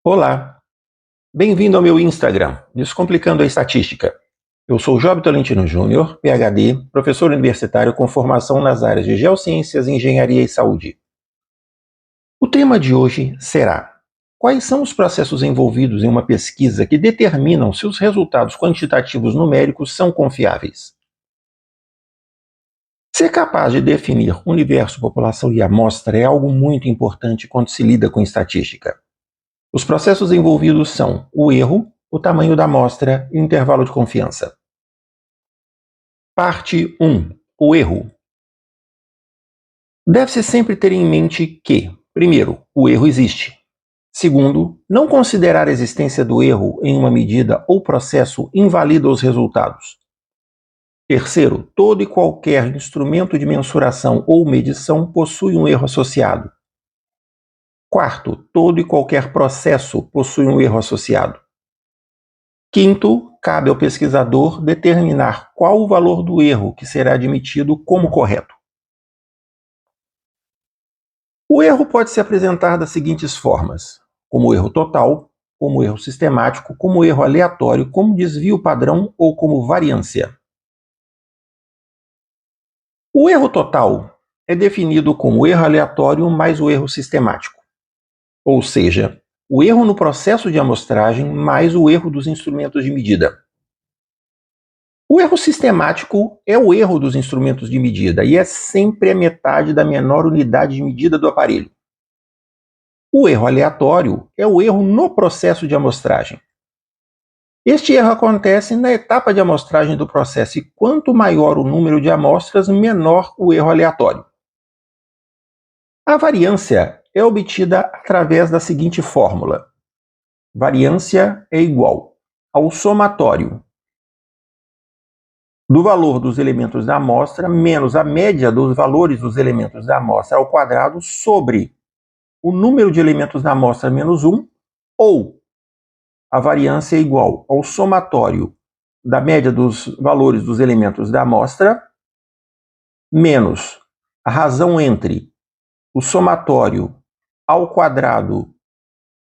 Olá, bem-vindo ao meu Instagram, Descomplicando a Estatística. Eu sou Job Tolentino Júnior, PhD, professor universitário com formação nas áreas de Geociências, Engenharia e Saúde. O tema de hoje será: quais são os processos envolvidos em uma pesquisa que determinam se os resultados quantitativos numéricos são confiáveis? Ser capaz de definir universo, população e amostra é algo muito importante quando se lida com estatística. Os processos envolvidos são o erro, o tamanho da amostra e o intervalo de confiança. Parte 1. O erro. Deve-se sempre ter em mente que, primeiro, o erro existe. Segundo, não considerar a existência do erro em uma medida ou processo invalida os resultados. Terceiro, todo e qualquer instrumento de mensuração ou medição possui um erro associado. Quarto, todo e qualquer processo possui um erro associado. Quinto, cabe ao pesquisador determinar qual o valor do erro que será admitido como correto. O erro pode se apresentar das seguintes formas: como erro total, como erro sistemático, como erro aleatório, como desvio padrão ou como variância. O erro total é definido como o erro aleatório mais o erro sistemático, ou seja, o erro no processo de amostragem mais o erro dos instrumentos de medida. O erro sistemático é o erro dos instrumentos de medida e é sempre a metade da menor unidade de medida do aparelho. O erro aleatório é o erro no processo de amostragem. Este erro acontece na etapa de amostragem do processo e quanto maior o número de amostras, menor o erro aleatório. A variância é obtida através da seguinte fórmula: variância é igual ao somatório do valor dos elementos da amostra menos a média dos valores dos elementos da amostra ao quadrado sobre o número de elementos da amostra menos 1, ou a variância é igual ao somatório da média dos valores dos elementos da amostra menos a razão entre o somatório ao quadrado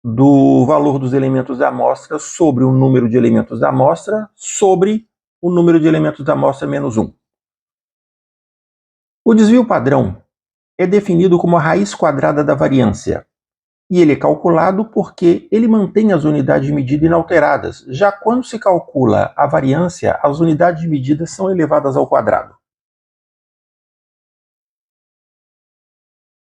do valor dos elementos da amostra sobre o número de elementos da amostra sobre o número de elementos da amostra menos 1. O desvio padrão é definido como a raiz quadrada da variância, e ele é calculado porque ele mantém as unidades de medida inalteradas. Já quando se calcula a variância, as unidades de medida são elevadas ao quadrado.